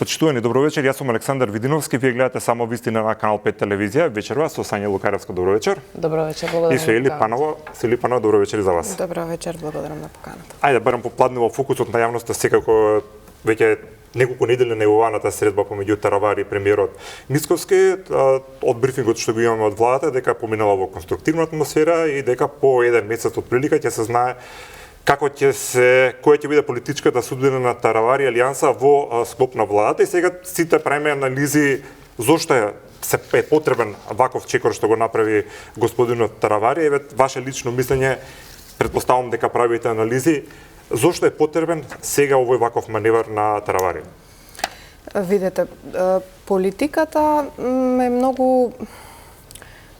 Почитувани, добро вечер. Јас сум Александар Видиновски. Вие гледате само вистина на канал 5 телевизија. Вечерва со Сања Лукаревска. Добро вечер. Добро вечер, благодарам. И со Ели Панова. Добро вечер и за вас. Добро вечер, благодарам на поканата. Ајде барам попладне во фокусот на јавноста секако веќе неколку недели негованата средба помеѓу Таравари и премиерот Мицковски. Од брифингот што го имаме од владата дека поминала во конструктивна атмосфера и дека по еден месец од прилика ќе се знае која ќе биде политичката судбина на Таравари алијанса во склоп на владата. И сега сите правиме анализи зошто е потребен ваков чекор што го направи господинот Таравари. Еве ваше лично мислење, претпоставам дека правите анализи, зошто е потребен сега овој ваков маневар на Таравари? Видете, политиката е многу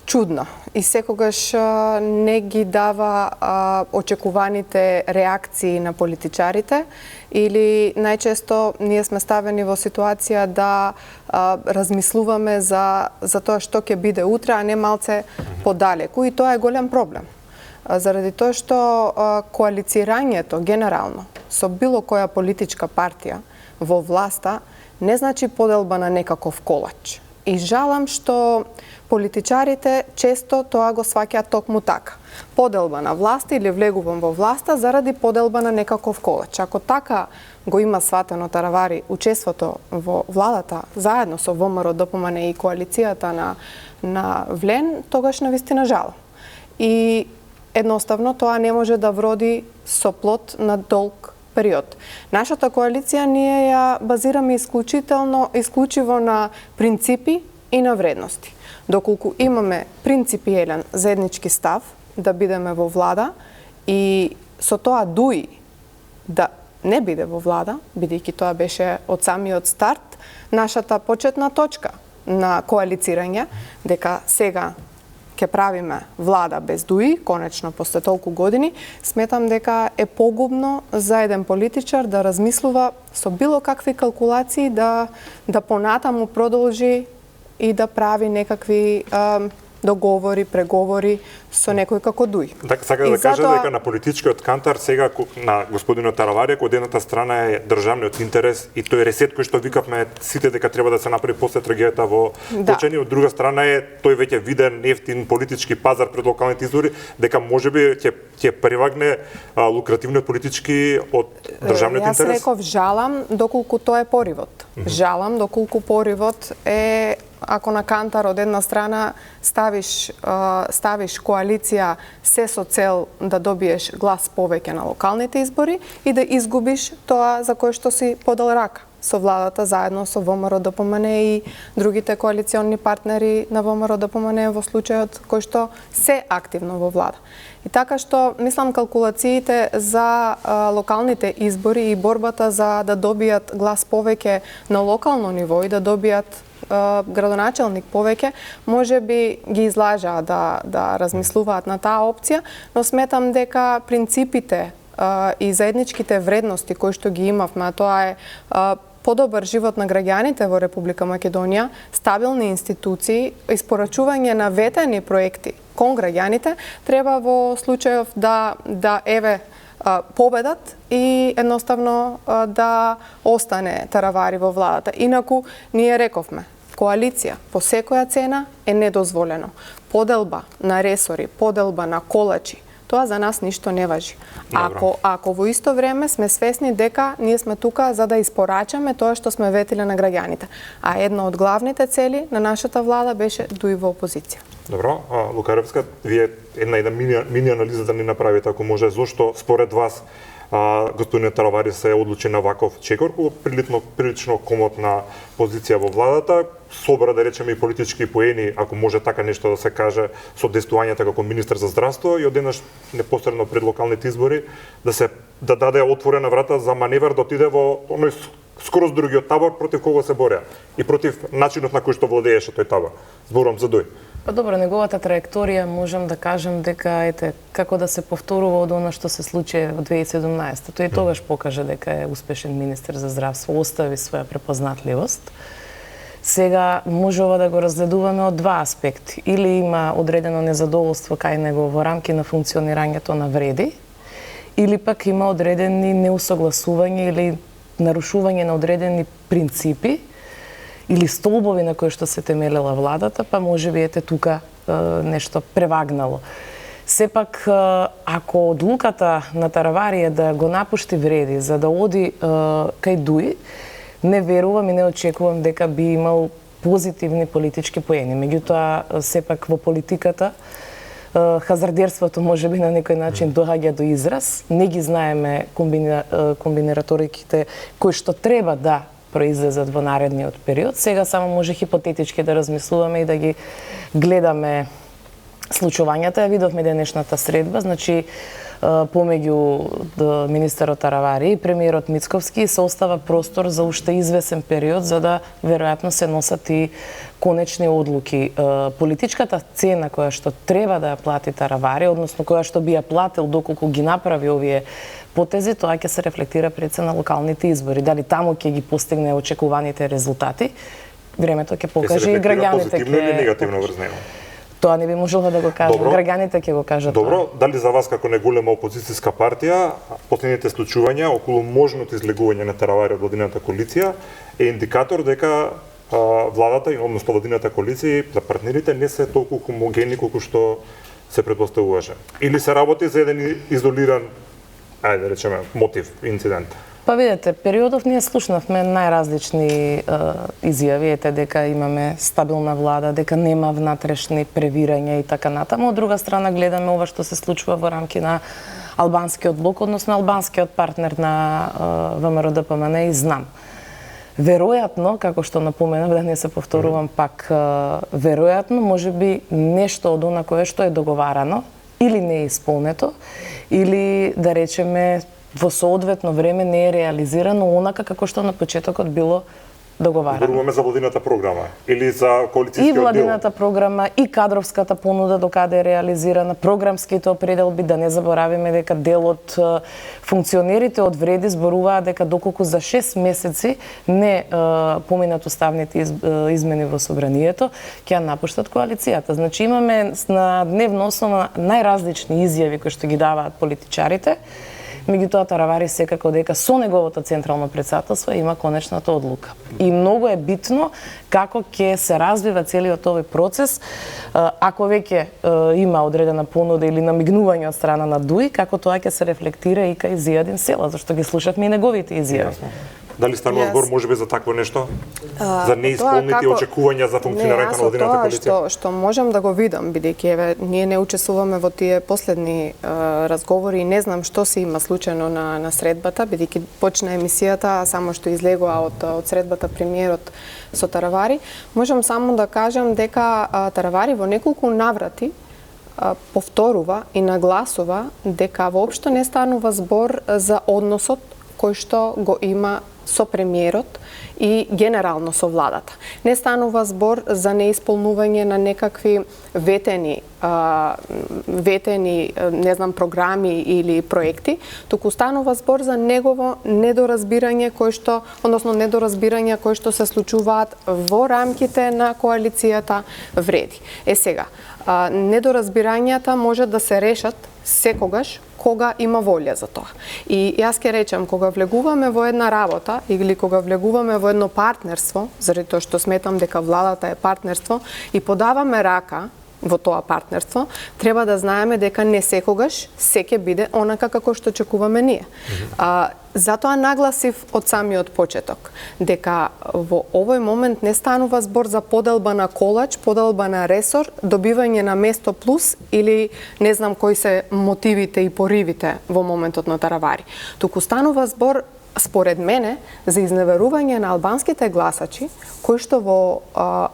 чудна и секогаш не ги дава очекуваните реакции на политичарите или најчесто ние сме ставени во ситуација да размислуваме за тоа што ќе биде утре, а не малце подалеку, и тоа е голем проблем. Заради тоа што коалицирањето генерално со било која политичка партија во власта не значи поделба на некаков колач. И жалам што политичарите често тоа го сваќаат токму така. Поделба на власта или влегувам во власта заради поделба на некаков колач. Ако така го има сватено Таравари учеството во владата заедно со ВМРО, ДПМН и коалицијата на Влен, тогаш навистина жалам. И едноставно тоа не може да вроди со плод на долг период. Нашата коалиција ние ја базираме исклучиво на принципи и на вредности. Доколку имаме принципиелен заеднички став да бидеме во влада и со тоа дуи да не биде во влада, бидејќи тоа беше од самиот старт нашата почетна точка на коалицирање, дека сега ќе правиме влада без дуи, конечно после толку години, сметам дека е погубно за еден политичар да размислува со било какви калкулации да понатаму продолжи и да прави некакви договори, преговори со некој како дуи. Така сака да каже дека на политичкиот кантар сега на господинот Таравари, од едната страна е државниот интерес и тој ресет кој што викавме сите дека треба да се направи после трагедијата во Почени, од друга страна е тој веќе виден ефтин политички пазар пред локалните избори, дека можеби ќе превагне лукративно политички од државниот интерес. Јас реков жалам доколку тоа е поривот. Жалам доколку поривот е ако на кантар од една страна ставиш коалиција се со цел да добиеш глас повеќе на локалните избори и да изгубиш тоа за кое што си подал рака со владата заедно со ВМРО, ДПМН и другите коалициони партнери на ВМРО, ДПМН во случајот кој што се активно во влада. И така што мислам калкулациите за локалните избори и борбата за да добијат глас повеќе на локално ниво и да добијат градоначелник повеќе, може би ги излажаа да размислуваат на таа опција, но сметам дека принципите и заедничките вредности кои што ги имавме, а тоа е подобар живот на граѓаните во Република Македонија, стабилни институции, испорачување на ветени проекти кон граѓаните, треба во случајов да победат и едноставно да остане Таравари во владата. Инаку, ние рековме, коалиција по секоја цена е недозволено. Поделба на ресори, поделба на колачи, тоа за нас ништо не важи. Ако во исто време сме свесни дека ние сме тука за да испорачаме тоа што сме ветиле на граѓаните. А една од главните цели на нашата влада беше дуи во опозиција. Добро, Лукаревска, вие една мини анализа да ни направите, ако може, зошто според вас господин Таравари се одлучи на ваков чекор, кога прилично комотна позиција во владата, собра да речеме и политички поени, ако може така нешто да се каже, со действувањето како министер за здравство и одеднаш непосредно пред локалните избори да даде отворена врата за маневар да отиде во оној скроз другиот табор против кого се бореа и против начинот на кој што владееше тој табор. Зборувам за Дуј. Па добро, неговата траекторија можам да кажем дека како да се повторува од она што се случи во 2017. Тој тогаш покажа дека е успешен министер за здравство, остави своја препознатливост. Сега можева да го разгледуваме од два аспекти. Или има одредено незадоволство кај него во рамки на функционирањето на вреди, или пак има одредени неусогласувања или нарушување на одредени принципи или столбови на кои што се темелела владата, па можеби ете тука нешто превагнало. Сепак, ако одлуката на Таравари е да го напушти Вреди за да оди кај Дуи, не верувам и не очекувам дека би имал позитивни политички поени. Меѓутоа, сепак во политиката хазардерството можеби на некој начин доаѓа до израз. Не ги знаеме комбинираториките кои што треба да произлезат во наредниот период. Сега само може хипотетички да размислуваме и да ги гледаме случувањата. Ја видовме денешната средба, значи помеѓу министерот Таравари и премиерот Мицковски се остава простор за уште извесен период за да веројатно се носат и конечни одлуки. Политичката цена која што треба да ја плати Таравари, односно која што би ја платил доколку ги направи овие потези, тоа ќе се рефлектира пред се на локалните избори. Дали таму ќе ги постигне очекуваните резултати, времето ќе покаже и граѓаните позитивно или негативно врз него? Тоа не би можела да го кажам. Граѓаните ќе го кажат. Добро, дали за вас како неголема опозицијска партија последните случувања околу можното излегување на Таравари од владината коалиција е индикатор дека владата и односно владината коалиција за партнерите не се толку хомогени колку што се претпоставуваше? Или се работи за еден изолиран, ајде да речеме, мотив, инцидент? Па видете, периодов ние слушнавме најразлични изјави, ете дека имаме стабилна влада, дека нема внатрешни превирања и така натаму. Од друга страна гледаме ова што се случува во рамки на албанскиот блок, односно албанскиот партнер на ВМРО-ДПМН и ЗНАМ. Веројатно, како што напоменав, да не се повторувам пак, веројатно можеби нешто од она кое што е договарано или не е исполнето, или да речеме во соодветно време не е реализирано онака како што на почетокот било договарано. Зборуваме за владината програма или за коалицијскиот дел? И владината програма, и кадровската понуда докаде е реализирана, програмските определби, да не заборавиме дека дел од функционерите од Вреди зборуваат дека доколку за 6 месеци не поминат уставните измени во собранието, ќе ја напуштат коалицијата. Значи имаме на дневна основа најразлични изјави кои што ги даваат политичарите. Меѓутоа Таравари секако дека со неговото централно претседателство има конечната одлука. И многу е битно како ќе се развива целиот овој процес, ако веќе има одредена понуда или намигнување од страна на Дуи, како тоа ќе се рефлектира и кај Зијадин Села, зашто ги слушавме и неговите изјави. Дали станува збор можеби за такво нешто? За неисполнети очекувања за функционирањето на владината коалиција? Што можам да го видам, бидејќи еве ние не учествуваме во тие последни разговори и не знам што се има случајно на средбата, бидејќи почна емисијата, само што излегува од средбата премиерот со Таравари, можам само да кажам дека Таравари во неколку наврати повторува и нагласува дека воопшто не станува збор за односот кој што го има со премиерот и генерално со владата. Не станува збор за неисполнување на некакви ветени не знам програми или проекти, туку станува збор за негово недоразбирање недоразбирања кои што се случуваат во рамките на коалицијата Вреди. Сега, недоразбирањата може да се решат секогаш кога има волја за тоа. И јас ќе речам, кога влегуваме во една работа или кога влегуваме во едно партнерство, заради тоа што сметам дека владата е партнерство, и подаваме рака во тоа партнерство, треба да знаеме дека не секогаш се ќе биде онака како што очекуваме ние. Затоа нагласив од самиот почеток дека во овој момент не станува збор за поделба на колач, поделба на ресор, добивање на место плюс или не знам кои се мотивите и поривите во моментот на Таравари. Туку станува збор, според мене, за изневерување на албанските гласачи кои што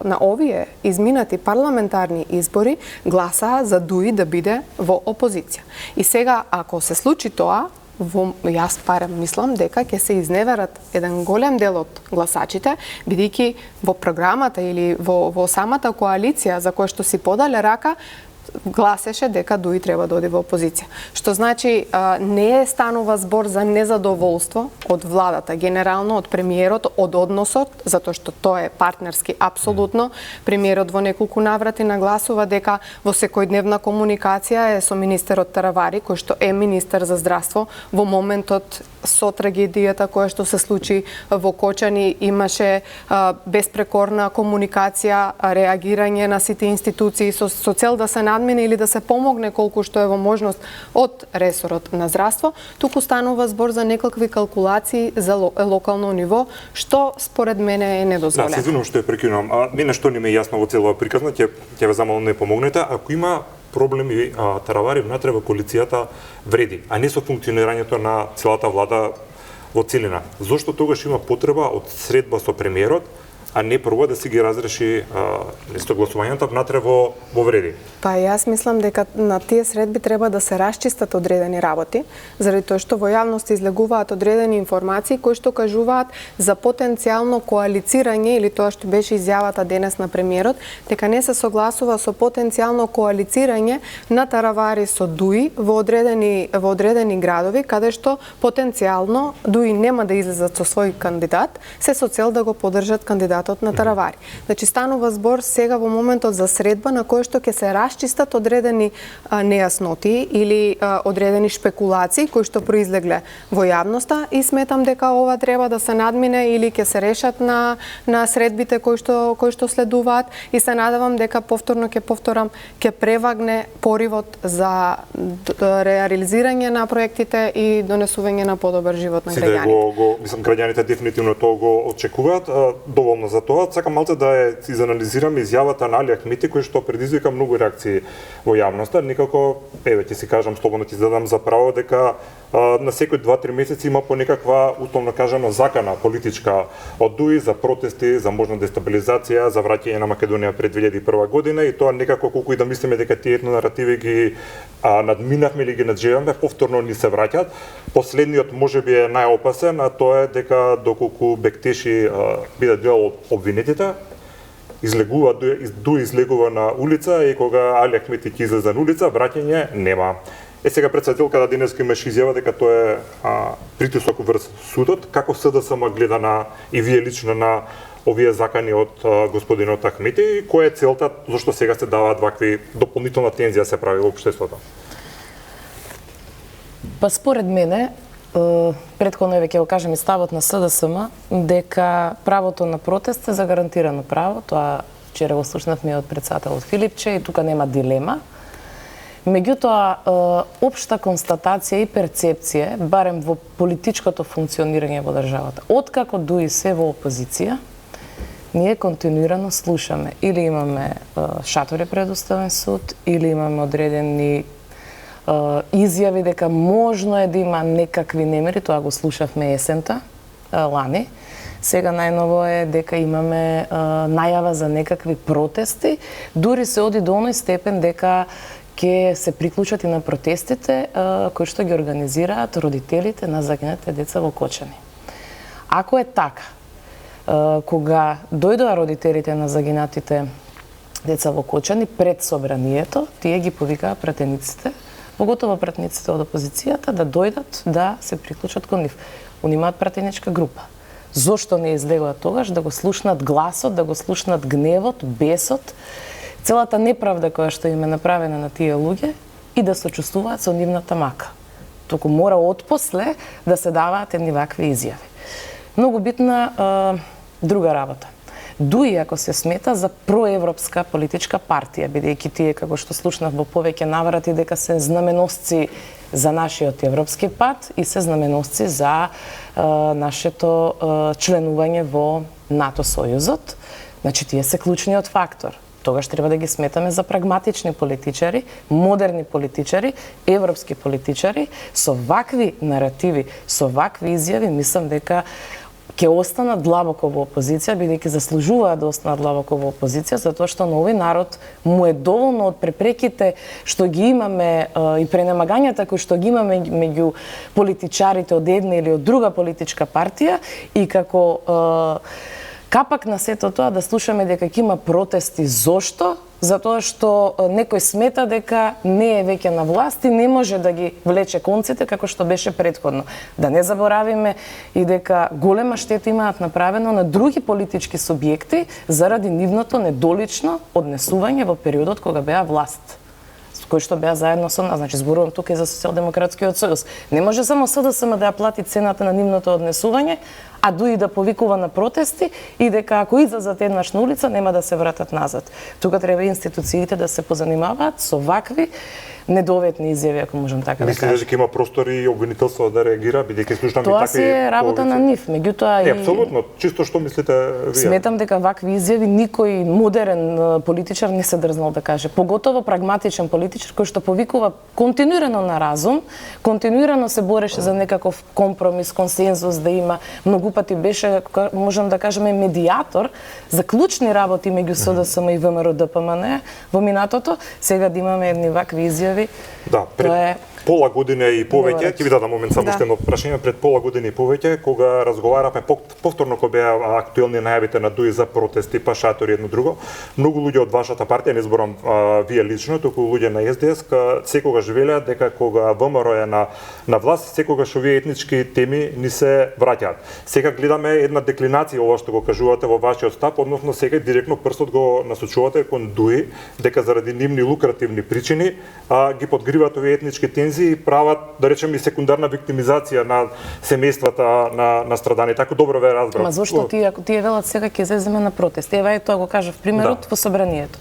на овие изминати парламентарни избори гласаа за Дуи да биде во опозиција. И сега, ако се случи тоа, јас барем мислам дека ќе се изневерат еден голем дел од гласачите, бидејќи во програмата или во самата коалиција за која што си подале рака, гласеше дека Дуи треба да оди во опозиција. Што значи не станува збор за незадоволство од владата, генерално од премиерот, од односот, затоа што тоа е партнерски апсолутно. Премиерот во неколку наврати нагласува дека во секојдневна комуникација е со министерот Таравари, кој што е министер за здравство. Во моментот со трагедијата која што се случи во Кочани имаше беспрекорна комуникација, реагирање на сите институции со цел да се надмине или да се помогне колку што е во можност од ресорот на здравство. Туку станува збор за некакви калкулации за локално ниво, што според мене е недозволено. Да, се извинувам што ја прекинувам. Мене што не ми е јасно во целава приказна, ќе ве замолам да не помогнете. Ако има проблеми Таравари внатре во коалицијата вреди, а не со функционирањето на целата влада во целина. Зошто тогаш има потреба од средба со премиерот, а не прво да си ги разреши нестогласувањата внатре во вреди? Па јас мислам дека на тие средби треба да се расчистат одредени работи, заради тоа што во јавност излегуваат одредени информации кои што кажуваат за потенцијално коалицирање, или тоа што беше изјавата денес на премиерот, дека не се согласува со потенцијално коалицирање на Таравари со Дуи во одредени градови, каде што потенцијално Дуи нема да излезат со свој кандидат, се со цел да го поддржат кандидатот на Таравари. Значи станува збор сега во моментот за средба на кој што ќе се расчистат одредени нејасноти или одредени шпекулации кои што произлегле во јавноста, и сметам дека ова треба да се надмине или ќе се решат на средбите кои што следуваат, и се надевам дека повторно ќе превагне поривот за реализирање на проектите и донесување на подобар живот на граѓаните. Мислам, граѓаните дефинитивно тоа го очекуваат. Доволно за тоа. Сакам малце да ја изанализирам изјавата на Али Ахмети, кој што предизвика многу реакции во јавноста. Некако, ќе си кажам, слободно ти задам за право дека на секој 2-3 месеци има по некаква, условно кажано, закана политичка од Дуи за протести, за можна дестабилизација, за враќање на Македонија пред 2001 година, и тоа некако, колку и да мислиме дека тие етнонаративи ги надминавме или ги наджеваме, повторно ни се враќаат. Последниот можеби е најопасен, а тоа е дека доколку Бектеши биде дел од обвинетите, Дуи излегува на улица, и кога Али Ахмети ќе излезе на улица, враќање нема. Председателката денеска имаше изјава дека тоа е притисок врз судот. Како СДСМ гледа и вие лично на овие закани од господинот Ахмети, и која е целта, зашто сега се даваат вакви дополнителна тензија се прави во општеството? Па според мене, претходно ќе го кажем и ставот на СДСМ, дека правото на протест е загарантирано право. Тоа вчера го слушнавме од председателот Филипче и тука нема дилема. Меѓутоа, општа констатација и перцепција, барем во политичкото функционирање во државата, откако Дуи се во опозиција, ние континуирано слушаме или имаме шатори пред Уставен суд, или имаме одредени изјави дека можно е да има некакви немири, тоа го слушавме есента, лани. Сега најново е дека имаме најава за некакви протести, дури се оди до оној степен дека ќе се приклучат и на протестите кои што ги организираат родителите на загиналите деца во Кочани. Ако е така, кога дојдоа родителите на загинатите деца во Кочани пред собранието, тие ги повикаа пратениците, поготово пратениците од опозицијата, да дојдат да се приклучат кон нив. Они имаат пратеничка група. Зошто не излегоа тогаш да го слушнат гласот, да го слушнат гневот, бесот, целата неправда која што им е направена на тие луѓе, и да се чувствуваат со нивната мака. Току мора отпосле да се даваат едни вакви изјави. Многу битна друга работа. Дуи, ако се смета за проевропска политичка партија, бидејќи тие, како што слушнав во повеќе наврати, дека се знаменосци за нашиот европски пат и се знаменосци за нашето членување во НАТО сојузот, значи тие се клучниот фактор. Тогаш треба да ги сметаме за прагматични политичари, модерни политичари, европски политичари, со вакви наративи, со вакви изјави, мислам дека ќе останат длабоко во опозиција, бидејќи заслужуваат да останат длабоко во опозиција, затоа што на овој народ му е доволно од препреките што ги имаме и пренемагањата кои што ги имаме меѓу политичарите од една или од друга политичка партија, и како капак на сето тоа да слушаме дека ќе има протести. Зошто? затоа што некој смета дека не е веќе на власт и не може да ги влече конците како што беше претходно. Да не заборавиме и дека голема штета имаат направено на други политички субјекти заради нивното недолично однесување во периодот кога беа власт, кои што беа заедно со нас. Значи, зборувам тука и за Социјалдемократскиот сојуз. Не може само СДСМ да ја плати цената на нивното однесување, а дуи да повикува на протести и дека ако излезат еднаш на улица нема да се вратат назад. Тука треба институциите да се позанимаваат со вакви недоветни изјави, ако можам така да кажам. Мислите дека има простор и обвинителство да реагира, бидејќи слушнам и такви... Тоа си е работа на нив, меѓутоа и... Апсолутно, чисто што мислите вие? Сметам дека вакви изјави никој модерен политичар не се дрзнал да каже. Поготово прагматичен политичар кој што повикува континуирано на разум, континуирано се бореше за некаков компромис, консензус да има. Многу пати беше, можам да кажеме, медиатор за клучни работи меѓу СДСМ и ВМРО ДПМН во минатото. Сега да имаме едни вакви изјави. Да, пред пола година и повеќе, ќе ви дадам момент само уште едно прашање, пред пола година и повеќе, кога разговаравме повторно кога беа актуелни најавите на ДУИ за протести, пашатори едно друго, многу луѓе од вашата партија, не зборам вие лично, туку луѓе на СДС, секогаш велеат дека кога ВМРО е на власт, секогаш овие етнички теми ни се враќаат. Сега гледаме една деклинација ова што го кажувате во вашиот став, односно сега директно прстот го насочувате кон ДУИ, дека заради нивни лукративни причини ги подгриваат овие етнички тензии и прават, да речеме, и секундарна виктимизација на семејствата на страданите. Ако добро ве разбрав. Ма зошто ако тие велат сега ќе излеземе на протести? Ева и тоа го кажав примерот во собранието.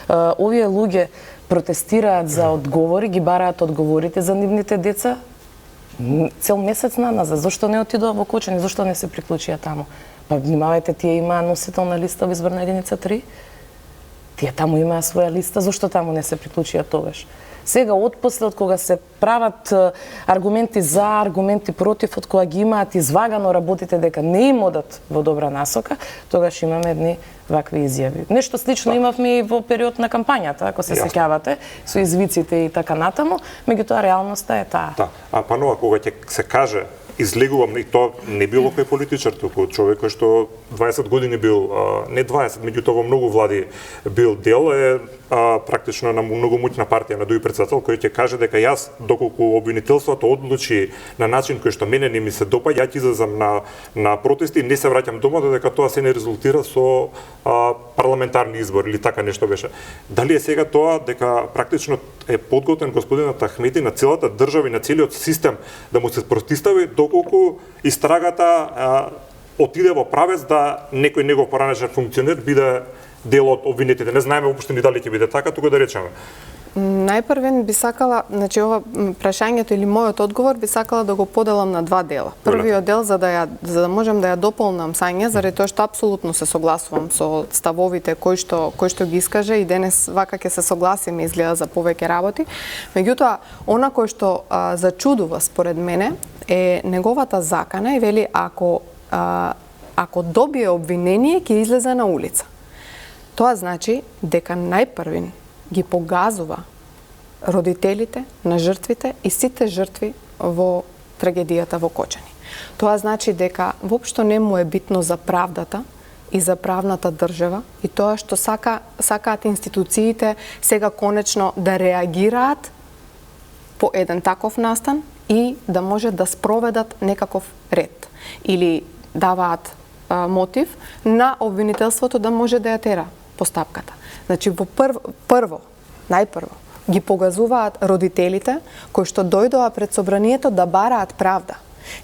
Овие луѓе протестираат за одговори, ги бараат одговорите за нивните деца цел месец наназад. Зошто не отидоа во Кочани? Зошто не се приклучија таму? Па внимавајте, тие имаа носител на листа во изборна единица 3. Тие таму имаа своја листа, зошто таму не се приклучија тогаш? Сега, отпосле, од кога се прават аргументи за, аргументи против, од кога ги имаат извагано работите дека не им одат во добра насока, тогаш имаме едни вакви изјави. Нешто слично имавме и во период на кампањата, ако се сеќавате, со извиците и така натаму, меѓутоа реалноста е таа. Да, а панова, кога ќе се каже излегувам, и тоа не било кој политичар, туку човек кој што 20 години бил, не 20, меѓутоа во многу влади бил дел, е практично на многу моќна партија на ДУИ председател, кој ќе каже дека јас, доколку обвинителството одлучи на начин кој што мене не ми се допаѓа, ја ќе излезам на протести и не се враќам дома, додека тоа се не резултира со парламентарни избори или така нешто беше. Дали е сега тоа дека практично е подготвен господинот Ахмети на целата држава и на целиот систем да му се протистави доколку истрагата отиде во правец да некој негов поранешен функционер биде дел од обвинетите. Не знаеме воопшто ни дали ќе биде така, туку да речеме. Најпрвен би сакала, значи ова прашањето или мојот одговор би сакала да го поделам на два дела. Првиот дел за да можам да ја дополнам Сања, заради тоа што апсолутно се согласувам со ставовите кои што ги искаже и денес вака ќе се согласиме изгледа за повеќе работи. Меѓутоа, она кој што зачудува според мене е неговата закана и вели ако добие обвинение ќе излезе на улица. Тоа значи дека најпрвин ги погазува родителите на жртвите и сите жртви во трагедијата во Кочани. Тоа значи дека воопшто не му е битно за правдата и за правната држава и тоа што сакаат институциите сега конечно да реагираат по еден таков настан и да може да спроведат некаков ред или даваат мотив на обвинителството да може да ја тера постапката. Значи, најпрво, ги погазуваат родителите кои што дојдоа пред собранието да бараат правда.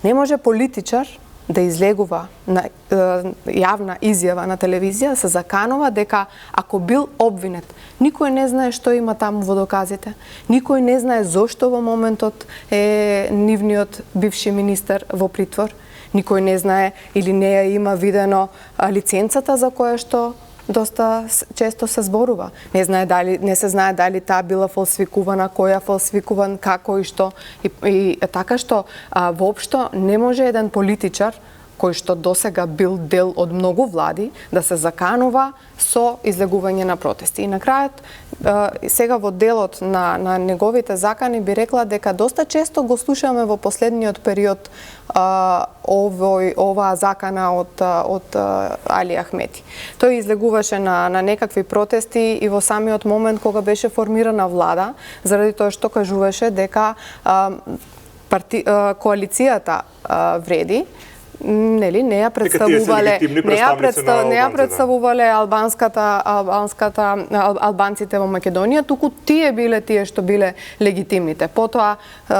Не може политичар да излегува на јавна изјава на телевизија, се заканува дека ако бил обвинет, никој не знае што има таму во доказите, никој не знае зошто во моментот е нивниот бивши министер во притвор, никој не знае или не ја има видено лиценцата за која што доста често се зборува. Не се знае дали таа била фалсификувана, која фалсификуван, како и што. И така што воопшто не може еден политичар кој што досега бил дел од многу влади, да се заканува со излегување на протести. И на крајот, сега во делот на неговите закани би рекла дека доста често го слушаме во последниот период оваа закана од Али Ахмети. Тој излегуваше на некакви протести и во самиот момент кога беше формирана влада, заради тоа што кажуваше дека коалицијата вреди, нели, не ја представувале албанците во Македонија, туку тие биле тие што биле легитимните. Потоа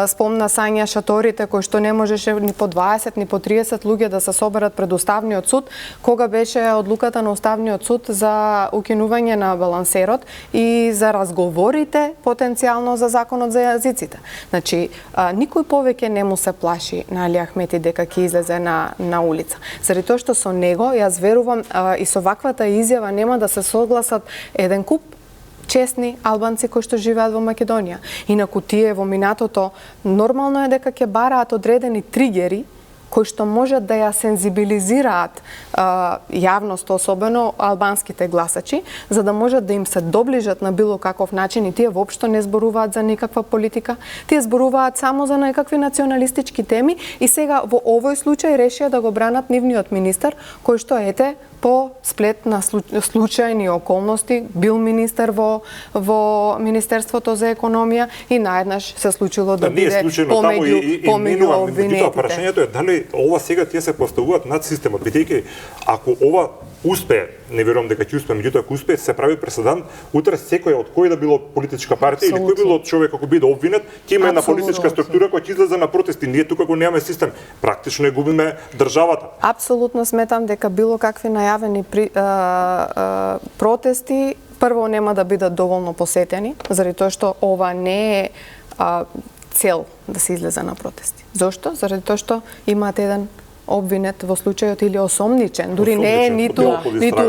спомна Сања шаторите кои што не можеше ни по 20 ни по 30 луѓе да се соберат пред Уставниот суд, кога беше одлуката на Уставниот суд за укинување на балансерот и за разговорите потенцијално за законот за јазиците. Значи, никој повеќе не му се плаши на Али Ахмети дека ќе излезе на улица. Заради тоа што со него, јас верувам и со ваквата изјава нема да се согласат еден куп честни албанци кои што живеат во Македонија. Инаку тие во минатото нормално е дека ќе бараат одредени тригери кои што можат да ја сензибилизираат јавност, особено албанските гласачи, за да можат да им се доближат на било каков начин, и тие воопшто не зборуваат за никаква политика, тие зборуваат само за некакви националистички теми, и сега во овој случај решија да го бранат нивниот министер, кој што ете по сплет на случајни околности бил министер во Министерството за економија и наеднаш се случило да биде помеѓу обвинетите. Прашањето е дали ова сега тие се поставуваат над системот, бидејќи ако ова успее, не верувам дека ќе успее, меѓутоа ако успее, се прави преседан, утре секој од кој да било политичка партија или кој било човек ако биде обвинет, ќе има една политичка структура која ќе излезе на протести. Ние тука го немаме систем, практично губиме државата. Апсолутно сметам дека било какви најавени протести прво нема да бидат доволно посетени, заради тоа што ова не е цел да се излезе на протести. Зошто? Заради тоа што имаат еден обвинет во случајот или осомничен, дури не е ниту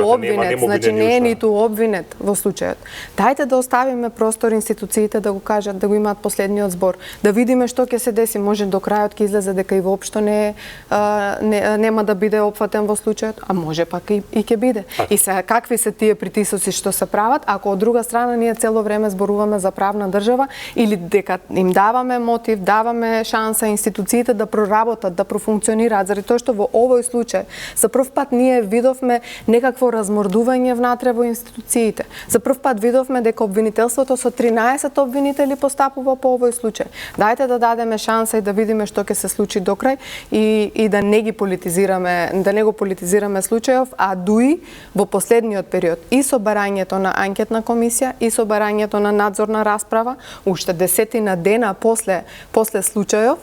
обвинет, значи не е ниту обвинет во случајот. Дајте да оставиме простор институциите да го кажат, да го имаат последниот збор, да видиме што ќе се деси, може до крајот ќе излезе дека и воопшто нема да биде опфатен во случајот, а може пак и ќе биде. И сега какви се тие притисоци што се прават, ако од друга страна ние цело време зборуваме за правна држава или дека им даваме мотив, даваме шанса институциите да проработат, да профункционираат, заради тоа што во овој случај за прв пат ние видовме некакво размордување внатре во институциите. За прв пат видовме дека обвинителството со 13 обвинители постапува по овој случај. Дајте да дадеме шанса и да видиме што ќе се случи до крај и да не ги политизираме, да не го политизираме случајов, а дуи во последниот период и со барањето на анкетна комисија и со барањето на надзорна расправа, уште десетина дена после случајов,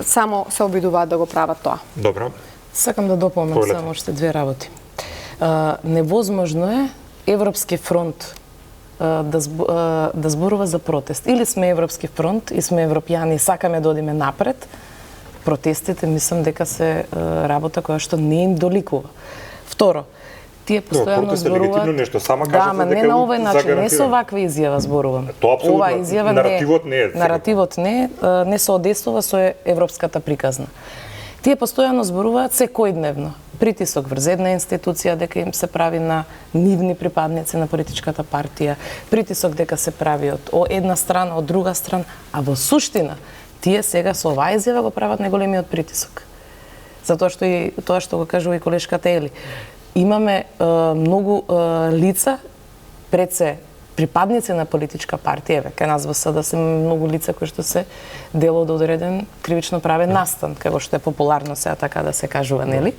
само се обидуваат да го прават тоа. Добро. Сакам да дополнам само уште две работи. Невозможно е Европски фронт да зборува за протест. Или сме Европски фронт и сме европјани и сакаме да одиме напред. Протестите мислам дека се работа која што не им доликува. Второ, тие постојано зборуваат нешто, сама да, ама не на овој начин, не со ваква изјава зборувам. Ова изјава наративот не соодействува со европската приказна. Тие постојано зборуваат секојдневно. Притисок врз една институција дека им се прави на нивни припадници на политичката партија, притисок дека се прави од една страна, од друга страна, а во суштина тие сега со оваа изјава го прават најголемиот притисок. Затоа што и тоа што го кажува и колешката Ели. Имаме многу лица, пред се припадници на политичка партија, кај нас во СДС се многу лица кои што се дел од одреден кривично правен настан, како што е популарно сега така да се кажува, нели?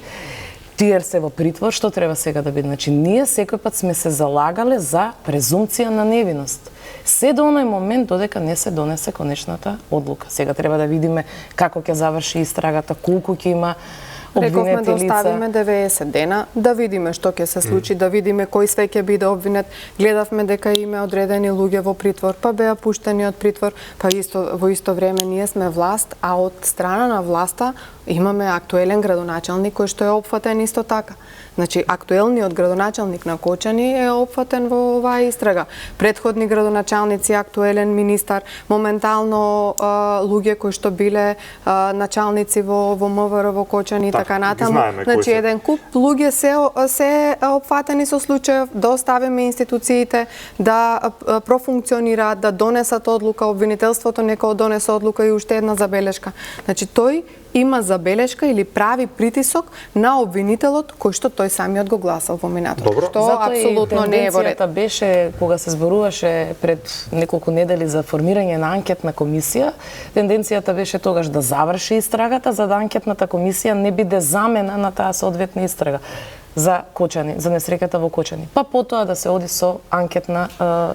Тие се во притвор, што треба сега да биде? Значи, ние секој пат сме се залагале за презумпција на невиност. Се до оној момент додека не се донесе конечната одлука. Сега треба да видиме како ќе заврши истрагата, колку ќе има Рековме да оставиме 90 дена, да видиме што ќе се случи, да видиме кој све ќе биде обвинет. Гледавме дека има одредени луѓе во притвор, па беа пуштени од притвор, па во исто време ние сме власт, а од страна на власта Имаме актуелен градоначалник кој што е опфатен исто така. Значи, актуелниот градоначалник на Кочани е опфатен во оваа истрага. Предходни градоначалници, актуелен министар, моментално луѓе кои што биле началници во МВР во Кочани и така натаму. Значи, еден куп луѓе се опфатени со случајов да оставиме институциите да профункционираат, да донесат одлука, обвинителството некој донесе одлука и уште една забелешка. Значи, тој има забелешка или прави притисок на обвинителот кој што тој самиот го гласал во минатото. Што апсолутно не е во ред. Тенденцијата беше кога се зборуваше пред неколку недели за формирање на анкетна комисија, тенденцијата беше тогаш да заврши истрагата за да анкетната комисија не биде замена на таа соодветна истрага за Кочани, за несреќата во Кочани. Па потоа да се оди со анкетна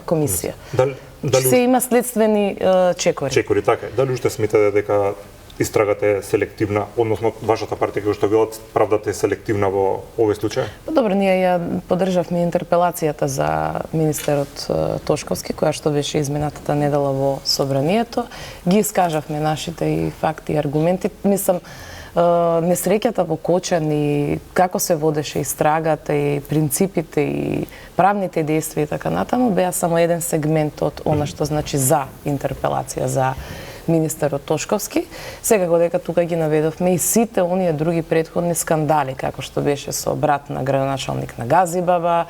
комисија. Дали се има следствени чекори. Чекори, така. Дали уште смитате дека истрагата е селективна, односно вашата партија која што велат правдата е селективна во овој случај? Добро, ние ја поддржавме интерпелацијата за министерот Тошковски, која што беше изминатата недела во собранието. Ги искажавме нашите и факти и аргументи. Мислам, несреќата во Кочани, како се водеше истрагата и принципите и правните действија и така натаму, беа само еден сегмент од она што значи за интерпелација за министерот Тошковски. Секако дека тука ги наведовме и сите оние други претходни скандали, како што беше со брат на градоначалник на Газибаба,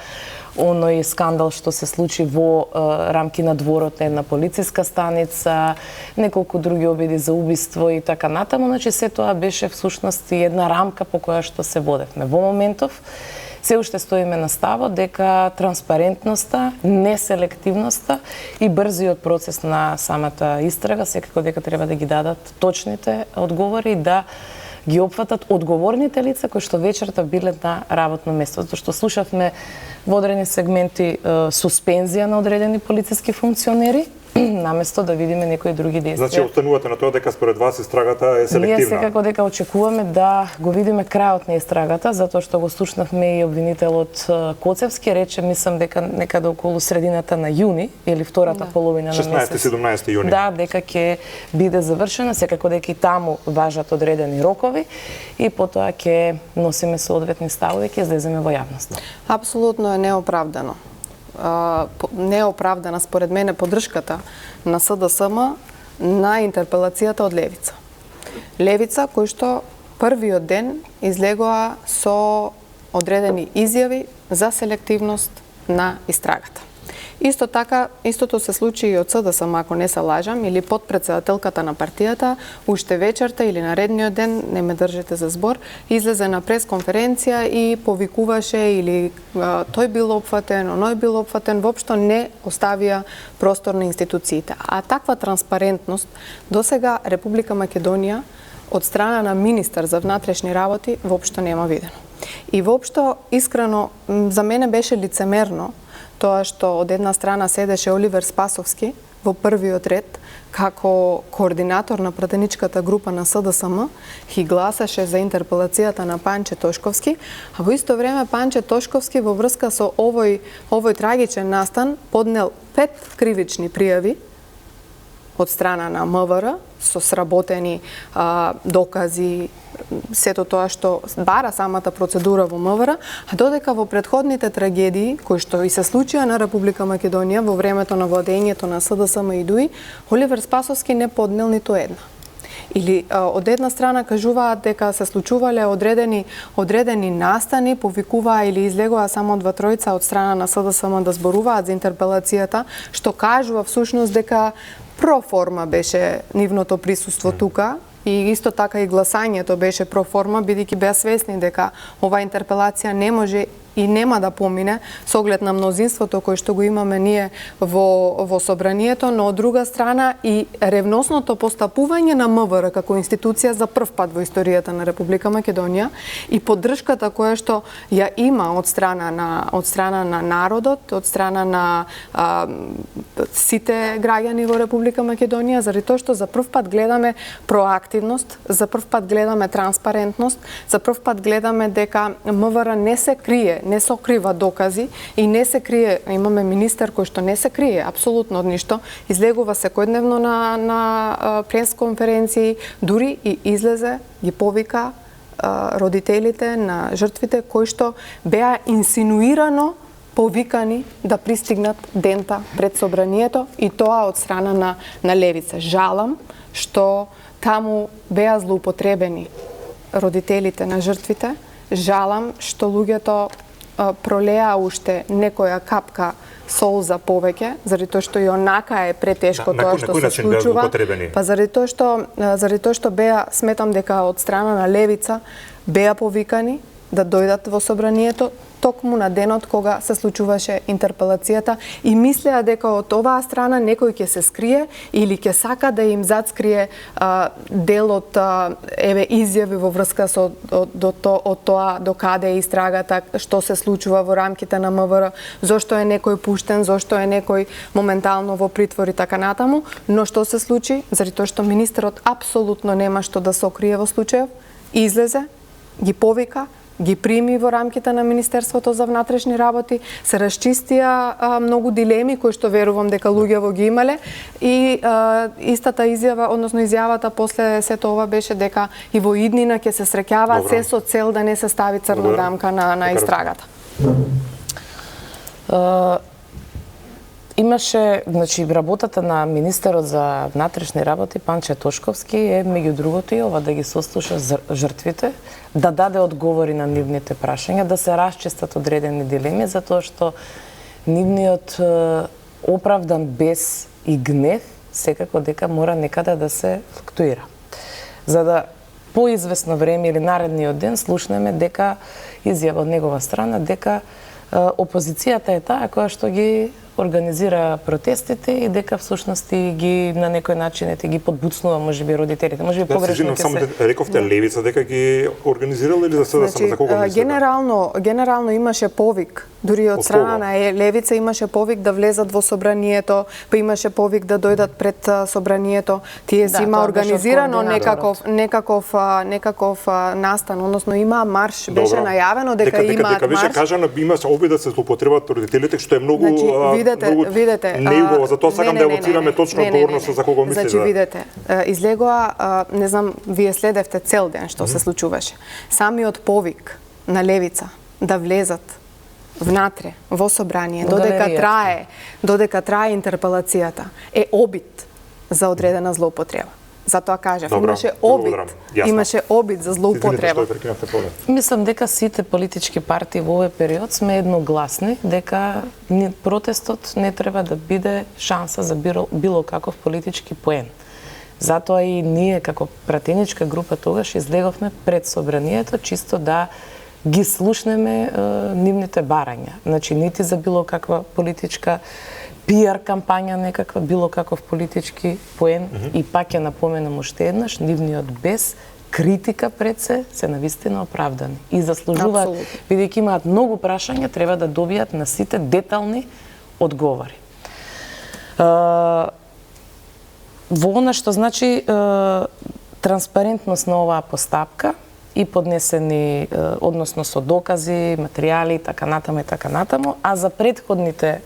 оној скандал што се случи во рамки на дворот на една полициска станица, неколку други обиди за убиство и така натаму. Значи, се тоа беше всушност и една рамка по која што се водевме. Во моментов, се уште стоиме на ставот дека транспарентноста, неселективноста и брзиот процес на самата истрага секако дека треба да ги дадат точните одговори, да ги опфатат одговорните лица кои што вечерта биле на работно место. Затоа што слушавме во одредени сегменти суспензија на одредени полициски функционери, наместо да видиме некои други действија. Значи, останувате на тоа дека според вас истрагата е селективна? Ние секако дека очекуваме да го видиме крајот на истрагата, затоа што го слушнавме и обвинителот Коцевски, рече, мислам дека некаде околу средината на јуни или втората половина на месец. 16-17 јуни. Да, дека ќе биде завршена, секако дека и таму важат одредени рокови и потоа ќе носиме соодветни ставови и ќе излеземе во јавност. Апсолутно е неоправдано. Неоправдана според мене поддршката на СДСМ на интерпелацијата од Левица. Левица кој што првиот ден излегоа со одредени изјави за селективност на истрагата. Исто така, истото се случи и од СДСМ, ако не се лажам, или подпредседателката на партијата, уште вечерта или наредниот ден, не ме држите за збор, излезе на пресконференција и повикуваше или тој бил опфатен, оној бил опфатен, воопшто не оставија простор на институциите. А таква транспарентност досега Република Македонија од страна на министар за внатрешни работи воопшто нема видено. И воопшто, искрено, за мене беше лицемерно тоа што од една страна седеше Оливер Спасовски во првиот ред како координатор на пратеничката група на СДСМ и гласаше за интерпелацијата на Панче Тошковски, а во исто време Панче Тошковски во врска со овој трагичен настан поднел 5 кривични пријави од страна на МВР со сработени докази, сето тоа што бара самата процедура во МВР, а додека во претходните трагедии, кои што и се случија на Република Македонија во времето на владењето на СДСМ и ДУИ, Оливер Спасовски не поднел ниту една. Или од една страна кажуваат дека се случувале одредени настани, повикуваа или излегоа само 2-3 од страна на СДСМ да зборуваат за интерпелацијата, што кажува всушност дека проформа беше нивното присуство тука, и исто така и гласањето беше проформа, бидејќи беа свесни дека оваа интерпелација не може и нема да помине со оглед на мнозинството кој што го имаме ние во собранието, но од друга страна и ревносното постапување на МВР како институција за прв пат во историјата на Република Македонија и поддршката која што ја има од страна на народот, од страна на сите граѓани во Република Македонија, заради тоа што за прв пат гледаме проактивност, за прв пат гледаме транспарентност, за прв пат гледаме дека МВР не се крие не сокрива докази и не се крие, имаме министер кој што не се крие апсолутно од ништо, излегува секојдневно на пресконференции, дури и излезе, ги повика родителите на жртвите кои што беа инсинуирано повикани да пристигнат дента пред собранието и тоа од страна на левица. Жалам што таму беа злоупотребени родителите на жртвите. Жалам што луѓето пролеа уште некоја капка солза повеќе, заради тоа што и онака е претешко тоа што се случува. Па заради тоа што беа, сметам дека од страна на левица беа повикани да дојдат во собранието токму на денот кога се случуваше интерпелацијата и мислеа дека од оваа страна некој ќе се скрие или ќе сака да им зацкрие дел од изјави во врска со од тоа до каде е истрагата, што се случува во рамките на МВР, зошто е некој пуштен, зошто е некој моментално во притвор и така натаму, но што се случи, заради тоа што министерот апсолутно нема што да се окрие во случајов, излезе, ги повика, ги прими во рамките на Министерството за внатрешни работи, се расчистија многу дилеми кои што верувам дека луѓето ги имале и истата изјава, односно изјавата после сето ова беше дека и во иднина ќе се среќаваат се со цел да не се стави црна дамка на истрагата. Имаше, значи, работата на министерот за внатрешни работи Панче Тошковски е меѓу другото и ова да ги сослуша жртвите, да даде одговори на нивните прашања, да се расчистат одредени дилеми, затоа што нивниот оправдан бес и гнев секако дека мора некаде да се флуктуира. За да поизвестно време или наредниот ден слушнеме дека изјава од негова страна дека опозицијата е таа која што ги организира протестите и дека всушност ги на некој начин ги подбуцнува можеби родителите. Можеби погрешно ќе се. Само рековте левица дека ги организирала или за сега само за кого мислите? Генерално имаше повик, дури од страна на левица имаше повик да влезат во собранието, па имаше повик да дојдат пред собранието. Тие си има организирано некаков настан, односно има марш, беше најавено дека имаат марш. Дека беше кажано имаше обид да се злоупотребат родителите, што е многу видете, неубаво, затоа сакам да евоцираме точно одговорноста за кого мислите. Значи, видете, излегоа, не знам, вие следевте цел ден што се случуваше. Самиот повик на левица да влезат внатре во собрание, додека трае интерпелацијата, е обид за одредена злоупотреба. Затоа кажав, имаше обид за злоупотреба. Мислам дека сите политички партии во овој период сме едногласни дека протестот не треба да биде шанса за било каков политички поен. Затоа и ние како пратеничка група тогаш излеговме пред собранието чисто да ги слушнеме нивните барања. Значи нити за било каква политичка пиар кампања, некаква било каков политички поен и пак ја напоменам уште еднаш, нивниот бес, критика пред се навистина оправдани и заслужуваат, бидејќи имаат многу прашања, треба да добијат на сите детални одговори. Во она што значи транспарентност на оваа постапка и поднесени, односно со докази, материјали, така натаму, а за претходните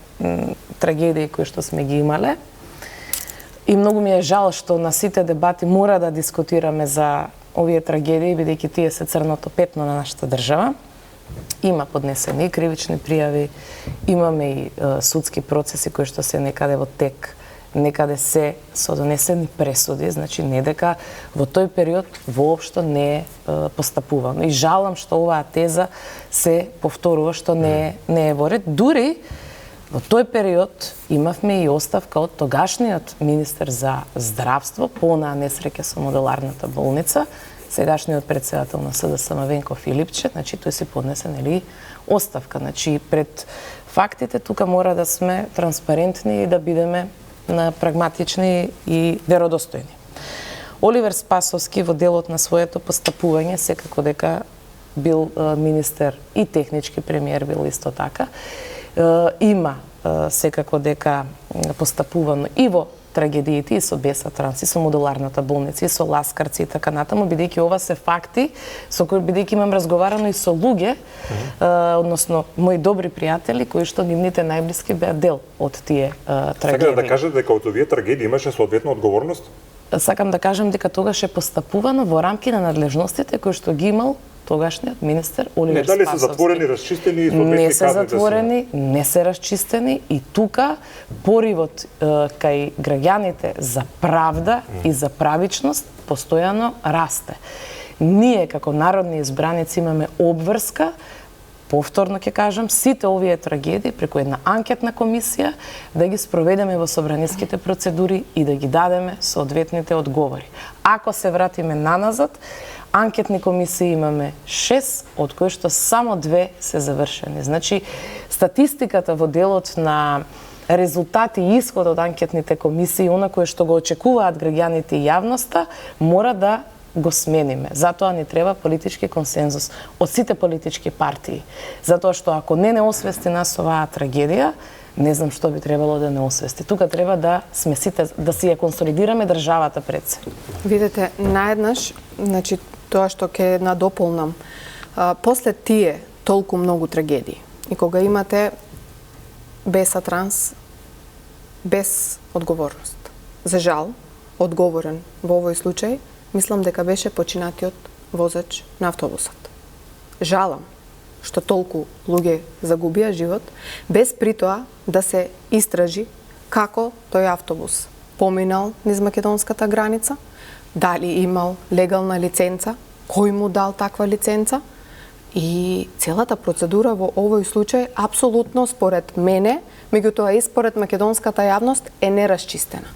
трагедии кои што сме ги имале. И многу ми е жал што на сите дебати мора да дискутираме за овие трагедии, бидејќи тие се црното петно на нашата држава. Има поднесени и кривични пријави, имаме и судски процеси кои што се некаде во тек, некаде се со донесени пресуди, значи не дека во тој период воопшто не е постапувано. И жалам што оваа теза се повторува, што не е во ред. Дури во тој период имавме и оставка од тогашниот министер за здравство по онаа несреќа со модуларната болница, сегашниот претседател на СДСМ Венко Филипче, значи тој се поднесе оставка. Значи пред фактите тука мора да сме транспарентни и да бидеме прагматични и веродостојни. Оливер Спасовски во делот на своето постапување секако дека бил министер и технички премиер бил исто така, има секако дека постапувано и во трагедиите и со Бесатранс, и со модуларната болница, и со Ласкарци и така натаму, бидејќи ова се факти со кои бидејќи имам разговарано и со луѓе, односно мои добри пријатели кои што нивните најблиски беа дел од тие трагедии. Сакате да кажете дека од овие трагедии имаше соодветна одговорност? Сакам да кажам дека тогаш е постапувано во рамки на надлежностите кои што ги имал тогашниот министер Оливер Спасовски. Дали се затворени, расчистени и соодветни не се затворени, не се расчистени и тука поривот кај граѓаните за правда и за правичност постојано расте. Ние како народни избраници имаме обврска, повторно ќе кажам, сите овие трагедии преку една анкетна комисија да ги спроведеме во собраниските процедури и да ги дадеме соодветните одговори. Ако се вратиме наназад, анкетни комисии имаме 6, од кои што само 2 се завршени. Значи, статистиката во делот на резултати и исход од анкетните комисии, она кое што го очекуваат граѓаните и јавноста, мора да го смениме. Затоа ни треба политички консензус од сите политички партии. Затоа што ако не освести нас оваа трагедија, не знам што би требало да не освести. Тука треба да сме сите, да си ја консолидираме државата пред се. Видете, наеднаш, значи тоа што ќе надополнам, после тие толку многу трагедии и кога имате Бесатранс без одговорност. За жал, одговорен во овој случај, мислам дека беше починатиот возач на автобусот. Жалам што толку луѓе загубија живот, без притоа да се истражи како тој автобус поминал низ македонската граница, дали имал легална лиценца, кој му дал таква лиценца, и целата процедура во овој случај апсолутно според мене, меѓутоа и според македонската јавност е нерасчистена.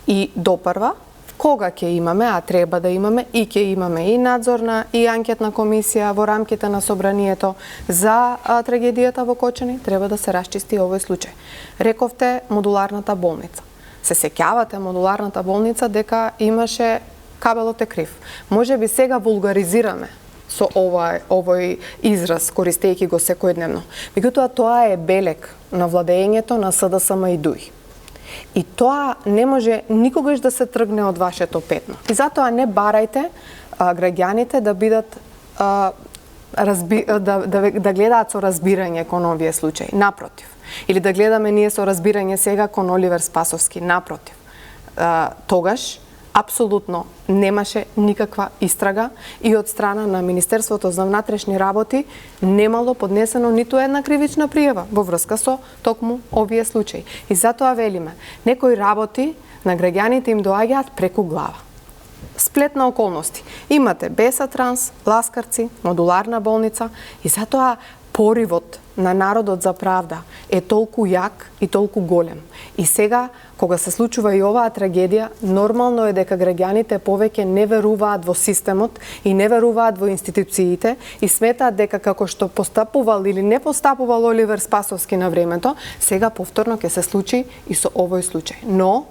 И допрва, кога ќе имаме, а треба да имаме, и ќе имаме и надзорна и анкетна комисија во рамките на собранието за трагедијата во Кочани, треба да се расчисти овој случај. Рековте модуларната болница. Се сеќавате модуларната болница дека имаше кабелот е крив. Може би сега вулгаризираме со овој израз, користејќи го секојдневно. Меѓутоа тоа е белег на владењето на СДСМ и ДУИ. И тоа не може никогаш да се тргне од вашето петно. И затоа не барајте граѓаните да бидат да гледаат со разбирање кон овие случаи. Напротив. Или да гледаме ние со разбирање сега кон Оливер Спасовски. Напротив. Тогаш апсолутно немаше никаква истрага и од страна на Министерството за внатрешни работи немало поднесено ниту една кривична пријава во врска со токму овие случаи. И затоа велиме, некои работи на граѓаните им доаѓаат преку глава. Сплет на околности. Имате Бесатранс, Ласкарци, модуларна болница и затоа поривот на народот за правда е толку јак и толку голем. И сега, кога се случува и оваа трагедија, нормално е дека граѓаните повеќе не веруваат во системот и не веруваат во институциите и сметаат дека како што постапувал или не постапувал Оливер Спасовски на времето, сега повторно ќе се случи и со овој случај. Но,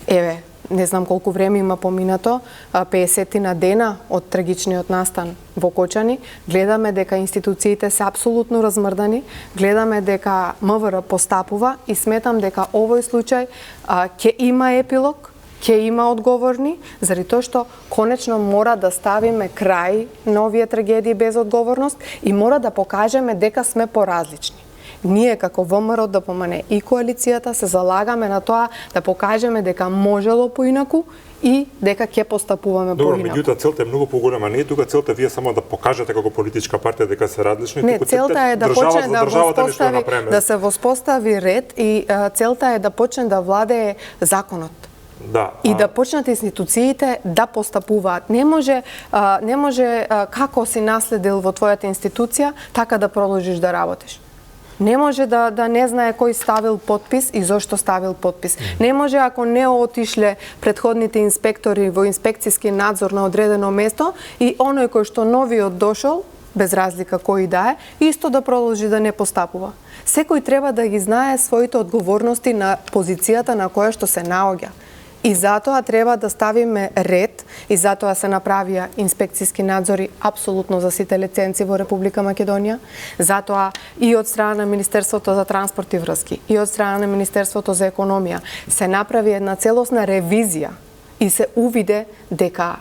еве, не знам колку време има поминато, 50 дена од трагичниот настан во Кочани, гледаме дека институциите се апсолутно размрдани, гледаме дека МВР постапува и сметам дека овој случај ќе има епилог, ќе има одговорни, заради тоа што конечно мора да ставиме крај на овие трагедии без одговорност и мора да покажеме дека сме поразлични. Ние како ВМРО ДПМН и коалицијата се залагаме на тоа да покажеме дека можело поинаку и дека ќе постапуваме поинаку. Добро, меѓутоа целта е многу поголема. Не е тука целта вие само да покажете како политичка партија дека се различни. Не, целта е да почне да се воспостави ред и целта е да почне да владее законот. Да, и да почнат институциите да постапуваат. Не може како си наследил во твојата институција, така да продолжиш да работиш. Не може да не знае кој ставил подпис и зошто ставил подпис. Не може ако не отишле предходните инспектори во инспекцијски надзор на одредено место и оној кој што новиот дошол, без разлика кој да е, исто да продолжи да не постапува. Секој треба да ги знае своите одговорности на позицијата на која што се наоѓа. И затоа треба да ставиме ред и затоа се направија инспекциски надзори апсолутно за сите лиценци во Република Македонија. Затоа и од страна на Министерството за транспорт и врски, и од страна на Министерството за економија се направи една целосна ревизија и се увиде дека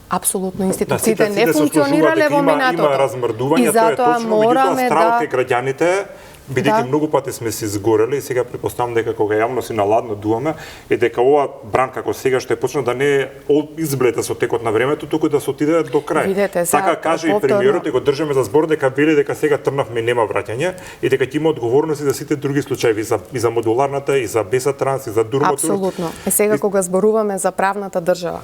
апсолутно институциите не функционирале во минатото. Има размрдување, тоа е точно, меѓутоа стравот е граѓаните, бидејќи многу пати сме се изгорели и сега претпоставам дека кога јавно си наладно дуваме е дека ова бран како сега што е почна да не изблета со текот на времето, туку да се отиде до крај. Видете, така каже и премиерот и го држаме за збор дека вели дека сега трнавме нема враќање и дека ќе има одговорност и за сите други случаи, и за модуларната, и за Бесатранс, и за Турмотур. Апсолутно. И сега кога зборуваме за правната држава,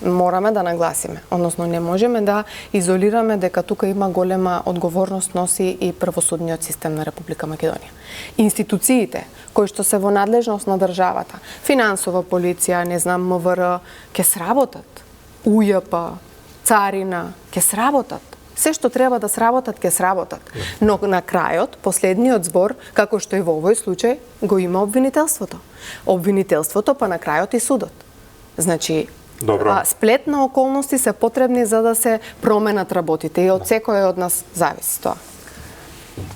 мораме да нагласиме, односно не можеме да изолираме дека тука има голема одговорност носи и правосудниот систем на Република Македонија. Институциите кои што се во надлежност на државата, финансова полиција, не знам, МВР, ќе сработат. УЈП, царина, ќе сработат. Се што треба да сработат, ќе сработат. Но на крајот, последниот збор, како што и во овој случај, го има обвинителството. Обвинителството, па на крајот и судот. Значи, сплет на околности се потребни за да се променат работите и од секој од нас зависи тоа.